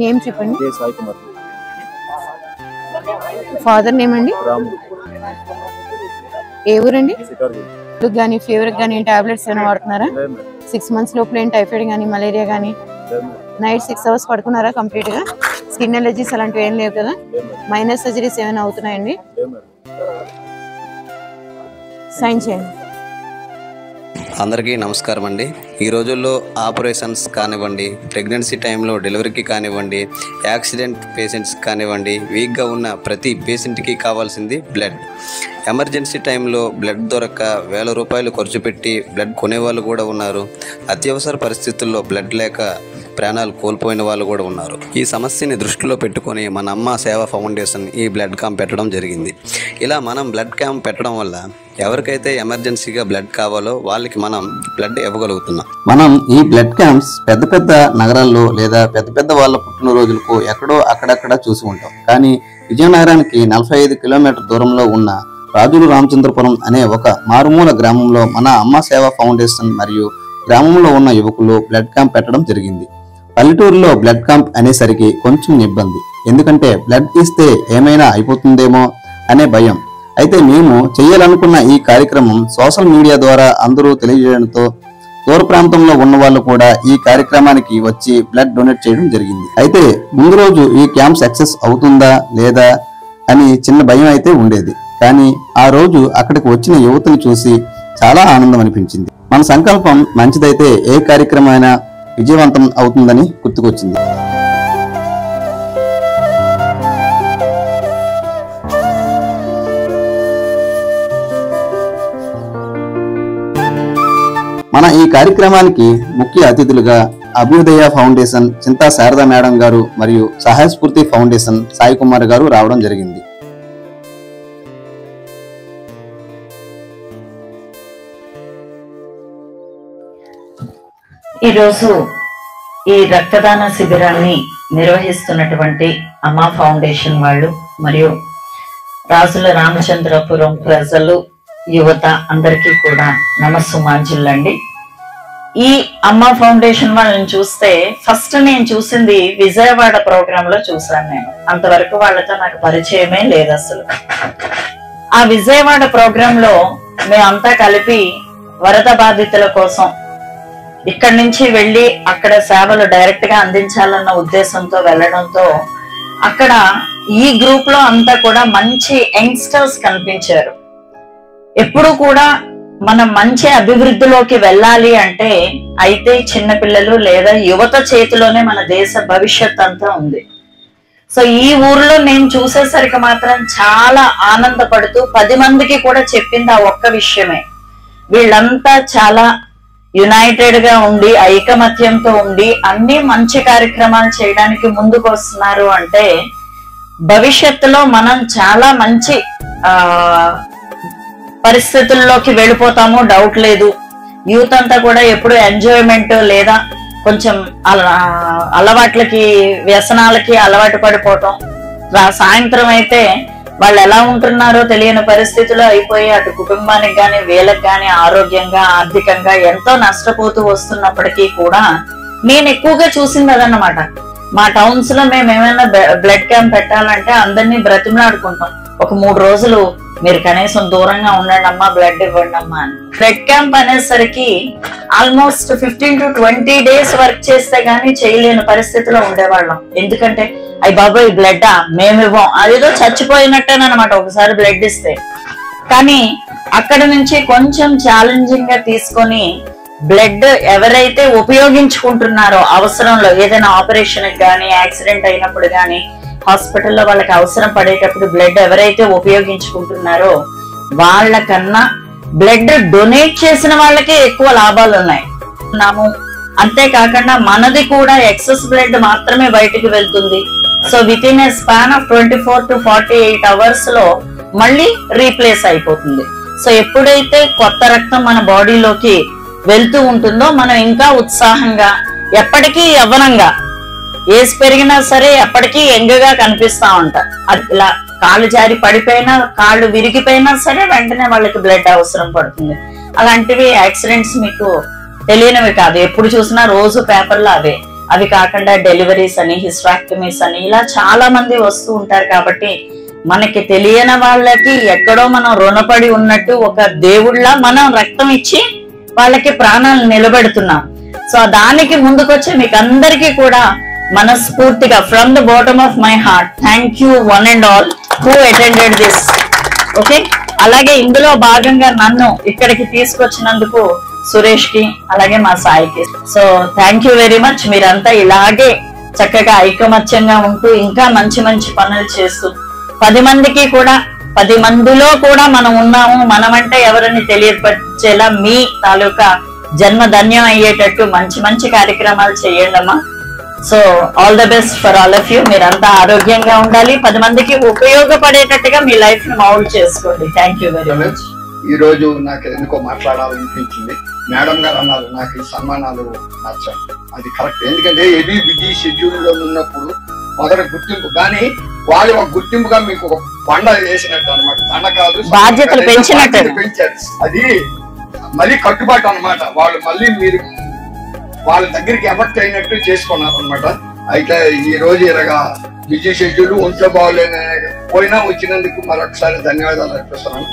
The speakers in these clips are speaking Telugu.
నేమ్ చెప్పండి. ఫాదర్ నేమ్ అండి? ఏ ఊరండి? కానీ ఫీవర్ కానీ టాబ్లెట్స్ ఏమైనా వాడుతున్నారా? 6 months లోపల ఏం టైఫాయిడ్ కానీ మలేరియా కానీ? నైట్ 6 hours పడుకున్నారా కంప్లీట్ గా? స్కిన్ ఎలర్జీస్ అలాంటివి ఏం లేవు కదా? మైనర్ సర్జరీస్ ఏమైనా అవుతున్నాయండి? సైన్ చేయండి. అందరికీ నమస్కారం అండి. ఈ రోజుల్లో ఆపరేషన్స్ కానివ్వండి, ప్రెగ్నెన్సీ టైంలో డెలివరీకి కానివ్వండి, యాక్సిడెంట్ పేషెంట్స్ కానివ్వండి, వీక్గా ఉన్న ప్రతి పేషెంట్కి కావాల్సింది బ్లడ్. ఎమర్జెన్సీ టైంలో బ్లడ్ దొరక్క వేల రూపాయలు ఖర్చు పెట్టి బ్లడ్ కొనేవాళ్ళు కూడా ఉన్నారు. అత్యవసర పరిస్థితుల్లో బ్లడ్ లేక ప్రాణాలు కోల్పోయిన వాళ్ళు కూడా ఉన్నారు. ఈ సమస్యని దృష్టిలో పెట్టుకొని మన అమ్మ సేవా ఫౌండేషన్ ఈ బ్లడ్ క్యాంప్ పెట్టడం జరిగింది. ఇలా మనం బ్లడ్ క్యాంప్ పెట్టడం వల్ల ఎవరికైతే ఎమర్జెన్సీగా బ్లడ్ కావాలో వాళ్ళకి మనం బ్లడ్ ఇవ్వగలుగుతున్నాం. మనం ఈ బ్లడ్ క్యాంప్స్ పెద్ద పెద్ద నగరాల్లో లేదా పెద్ద పెద్ద వాళ్ళ పుట్టినరోజులకు ఎక్కడో అక్కడక్కడ చూసి ఉంటాం. కానీ విజయనగరానికి 45 కిలోమీటర్ దూరంలో ఉన్న రాజులు రామచంద్రపురం అనే ఒక మారుమూల గ్రామంలో మన అమ్మ సేవా ఫౌండేషన్ మరియు గ్రామంలో ఉన్న యువకులు బ్లడ్ క్యాంప్ పెట్టడం జరిగింది. పల్లెటూరులో బ్లడ్ క్యాంప్ అనేసరికి కొంచెం ఇబ్బంది, ఎందుకంటే బ్లడ్ ఇస్తే ఏమైనా అయిపోతుందేమో అనే భయం. అయితే మేము చేయాలనుకున్న ఈ కార్యక్రమం సోషల్ మీడియా ద్వారా అందరూ తెలియజేయడంతో దూర ప్రాంతంలో ఉన్న వాళ్ళు కూడా ఈ కార్యక్రమానికి వచ్చి బ్లడ్ డొనేట్ చేయడం జరిగింది. అయితే ముందు రోజు ఈ క్యాంప్ సక్సెస్ అవుతుందా లేదా అని చిన్న భయం అయితే ఉండేది. కానీ ఆ రోజు అక్కడికి వచ్చిన యువతను చూసి చాలా ఆనందం అనిపించింది. మన సంకల్పం మంచిదైతే ఏ కార్యక్రమం అయినా విజయవంతం అవుతుందని గుర్తుకొచ్చింది. మన ఈ కార్యక్రమానికి ముఖ్య అతిథులుగా అభ్యుదయ ఫౌండేషన్ చింతా శారదా మేడం గారు మరియు సహాయ స్ఫూర్తి ఫౌండేషన్ సాయి కుమార్ గారు రావడం జరిగింది. ఈరోజు ఈ రక్తదాన శిబిరాన్ని నిర్వహిస్తున్నటువంటి అమ్మా ఫౌండేషన్ వాళ్ళు మరియు రాజుల రామచంద్రపురం ప్రజలు, యువత అందరికీ కూడా నమస్సుమాంజులండి. ఈ అమ్మా ఫౌండేషన్ వాళ్ళని చూస్తే ఫస్ట్ నేను చూసింది విజయవాడ ప్రోగ్రామ్ లో చూసాను. నేను అంతవరకు వాళ్ళతో నాకు పరిచయమే లేదు అసలు. ఆ విజయవాడ ప్రోగ్రామ్ లో మేమంతా కలిపి వరద బాధితుల కోసం ఇక్కడి నుంచి వెళ్ళి అక్కడ సేవలు డైరెక్ట్ గా అందించాలన్న ఉద్దేశంతో వెళ్ళడంతో అక్కడ ఈ గ్రూప్ లో అంతా కూడా మంచి యంగ్స్టర్స్ కనిపించారు. ఎప్పుడు కూడా మనం మంచి అభివృద్ధిలోకి వెళ్ళాలి అంటే అయితే చిన్నపిల్లలు లేదా యువత చేతిలోనే మన దేశ భవిష్యత్ అంతా ఉంది. సో ఈ ఊర్లో నేను చూసేసరికి మాత్రం చాలా ఆనందపడుతూ 10 మందికి కూడా చెప్పింది ఆ ఒక్క విషయమే. వీళ్ళంతా చాలా యునైటెడ్ గా ఉండి ఐకమత్యంతో ఉండి అన్ని మంచి కార్యక్రమాలు చేయడానికి ముందుకు వస్తున్నారు అంటే భవిష్యత్తులో మనం చాలా మంచి పరిస్థితుల్లోకి వెళ్ళిపోతాము, డౌట్ లేదు. యూత్ అంతా కూడా ఎప్పుడు ఎంజాయ్మెంట్ లేదా కొంచెం అలవాట్లకి వ్యసనాలకి అలవాటు పడిపోవటం, సాయంత్రం అయితే వాళ్ళు ఎలా ఉంటున్నారో తెలియని పరిస్థితుల్లో అయిపోయి అటు కుటుంబానికి కానీ వీళ్ళకి కానీ ఆరోగ్యంగా ఆర్థికంగా ఎంతో నష్టపోతూ వస్తున్నప్పటికీ కూడా నేను ఎక్కువగా చూసింది అదన్నమాట. మా టౌన్స్ లో మేము ఏమైనా బ్లడ్ క్యాంప్ పెట్టాలంటే అందరినీ బ్రతిమలాడుకుంటాం, ఒక 3 రోజులు మీరు కనీసం దూరంగా ఉండండి అమ్మా, బ్లడ్ ఇవ్వండి అమ్మా అని. బ్లడ్ క్యాంప్ అనేసరికి ఆల్మోస్ట్ 15 to 20 days వర్క్ చేస్తే గానీ చేయలేని పరిస్థితిలో ఉండేవాళ్ళం. ఎందుకంటే అయ్యి బాబోయ్ బ్లడ్ మేమివ్వం, అదేదో చచ్చిపోయినట్టేనమాట ఒకసారి బ్లడ్ ఇస్తే. కానీ అక్కడ నుంచి కొంచెం ఛాలెంజింగ్ గా తీసుకొని బ్లడ్ ఎవరైతే ఉపయోగించుకుంటున్నారో అవసరంలో ఏదైనా ఆపరేషన్ కానీ యాక్సిడెంట్ అయినప్పుడు కానీ హాస్పిటల్లో వాళ్ళకి అవసరం పడేటప్పుడు బ్లడ్ ఎవరైతే ఉపయోగించుకుంటున్నారో వాళ్ళకన్నా బ్లడ్ డొనేట్ చేసిన వాళ్ళకే ఎక్కువ లాభాలు ఉన్నాయి. అంతేకాకుండా మనది కూడా ఎక్సెస్ బ్లడ్ మాత్రమే బయటికి వెళ్తుంది. So with in a span of 24 to 48 hours లో మళ్ళీ రీప్లేస్ అయిపోతుంది. సో ఎప్పుడైతే కొత్త రక్తం మన బాడీలోకి వెళ్తూ ఉంటుందో మనం ఇంకా ఉత్సాహంగా, ఎప్పటికీ యవ్వనంగా, ఏజ్ పెరిగినా సరే ఎప్పటికీ యంగ్గా కనిపిస్తా ఉంటారు. ఇలా కాళ్ళు జారి పడిపోయినా, కాళ్ళు విరిగిపోయినా సరే వెంటనే వాళ్ళకి బ్లడ్ అవసరం పడుతుంది. అలాంటివి యాక్సిడెంట్స్ మీకు తెలియనివి కాదు, ఎప్పుడు చూసినా రోజు పేపర్లో అవే. అవి కాకుండా డెలివరీస్ అని, హిస్ట్రాక్టమీస్ అని ఇలా చాలా మంది వస్తూ ఉంటారు. కాబట్టి మనకి తెలియని వాళ్ళకి ఎక్కడో మనం రుణపడి ఉన్నట్టు ఒక దేవుళ్ళ మనం రక్తం ఇచ్చి వాళ్ళకి ప్రాణాలు నిలబెడుతున్నాం. సో దానికి ముందుకొచ్చి మీకు అందరికీ కూడా మనస్ఫూర్తిగా from the bottom of my heart thank you one and all who attended this. Okay, అలాగే ఇందులో భాగంగా నన్ను ఇక్కడికి తీసుకొచ్చినందుకు సురేష్ కి అలాగే మా సాయికి so thank you very much. మీరంతా ఇలాగే చక్కగా ఐకమత్యంగా ఉంటూ ఇంకా మంచి మంచి పనులు చేస్తూ 10 మందికి కూడా 10 మందిలో కూడా మనం ఉన్నాము, మనమంటే ఎవరని తెలియపరిచేలా మీ తాలూకా జన్మ ధన్యం అయ్యేటట్టు మంచి మంచి కార్యక్రమాలు చేయండి అమ్మా. So all the best for all of you. మీరంతా ఆరోగ్యంగా ఉండాలి, 10 మందికి ఉపయోగపడేటట్టుగా మీ లైఫ్ ని మౌల్డ్ చేసుకోండి. Thank you very much. ఈ రోజు నాకు ఎందుకో మాట్లాడాలనిపించింది. మేడం గారు అన్నారు నాకు ఈ సన్మానాలు నచ్చాయి, అది కరెక్ట్. ఎందుకంటే ఏది బిజీ షెడ్యూల్ లో ఉన్నప్పుడు మొదటి గుర్తింపు, కానీ వాళ్ళు ఒక గుర్తింపుగా మీకు ఒక బండ వేసినట్టు అనమాట. బండ కాదు, బాధ్యతలు పెంచారు. అది మళ్ళీ కట్టుబాటు అనమాట. వాళ్ళు మళ్ళీ మీరు వాళ్ళ దగ్గరికి ఎఫెక్ట్ అయినట్టు చేసుకున్నారు అనమాట. అయితే ఈ రోజు ఇలాగా బిజీ షెడ్యూల్ ఒంట్లో బాగోలేని పోయినా వచ్చినందుకు మరొకసారి ధన్యవాదాలు అర్పిస్తున్నాను.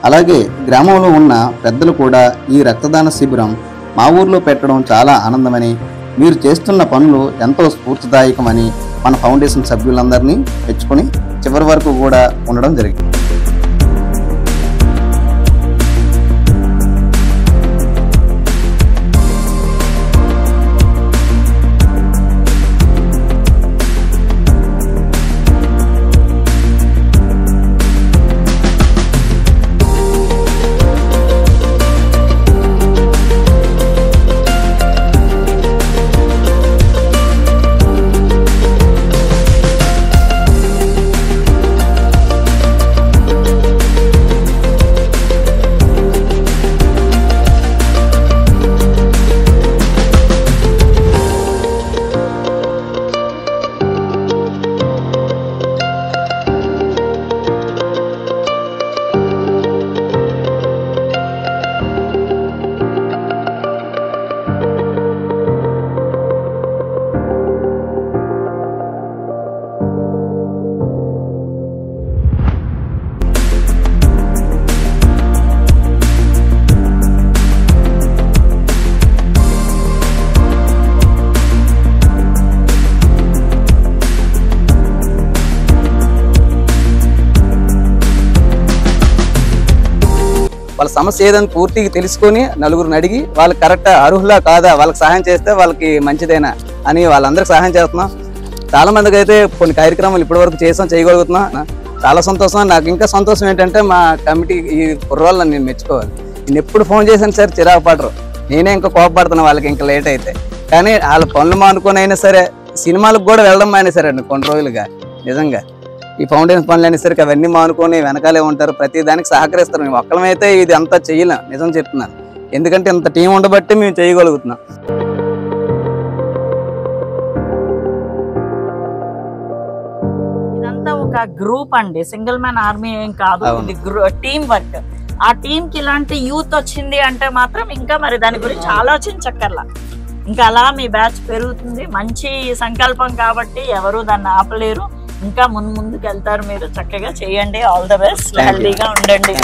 అలాగే గ్రామంలో ఉన్న పెద్దలు కూడా ఈ రక్తదాన శిబిరం మా ఊర్లో పెట్టడం చాలా ఆనందమని, మీరు చేస్తున్న పనులు ఎంతో స్ఫూర్తిదాయకమని మన ఫౌండేషన్ సభ్యులందరినీ మెచ్చుకొని చివరి వరకు కూడా ఉండడం జరిగింది. వాళ్ళ సమస్య ఏదని పూర్తిగా తెలుసుకొని నలుగురిని అడిగి వాళ్ళకి కరెక్ట్ అర్హులా కాదా, వాళ్ళకి సహాయం చేస్తే వాళ్ళకి మంచిదేనా అని వాళ్ళందరికీ సహాయం చేస్తున్నాం. చాలా మందికి అయితే కొన్ని కార్యక్రమాలు ఇప్పటివరకు చేయగలుగుతున్నా చాలా సంతోషం. నాకు ఇంకా సంతోషం ఏంటంటే మా కమిటీ ఈ కుర్రోళ్ళని నేను మెచ్చుకోవాలి. నేను ఎప్పుడు ఫోన్ చేశాను సార్ చిరాకు పడరు, నేనే ఇంకా కోపపడుతున్నా వాళ్ళకి ఇంకా లేట్ అయితే. కానీ వాళ్ళ పనులు మానుకొని అయినా సరే సినిమాలకు కూడా వెళ్ళడం మానేశారండి కొన్ని రోజులుగా. నిజంగా ఈ ఫౌండేషన్ పనులు అయినా సరే అవన్నీ మానుకొని వెనకాలే ఉంటారు, ప్రతి దానికి సహకరిస్తారు. మేము ఒక్కలమైతే ఇది అంతా చేయలేం, నిజం చెప్తున్నాను. ఎందుకంటే ఇంత టీం ఉండబట్టి మేము చేయగలుగుతున్నాం. ఇదంతా ఒక గ్రూప్ అండి, సింగిల్ మ్యాన్ ఆర్మీ ఏం కాదు, ఇది టీం వర్క్. ఆ టీం కి ఇలాంటి యూత్ వచ్చింది అంటే మాత్రం ఇంకా మరి దాని గురించి ఆలోచించక్కర్లా. ఇంకా అలా మీ బ్యాచ్ పెరుగుతుంది, మంచి సంకల్పం కాబట్టి ఎవరు దాన్ని ఆపలేరు. ఇంకా ముందుకు వెళ్తారు మీరు, చక్కగా చేయండి. ఆల్ ద బెస్ట్, హెల్దీగా ఉండండి.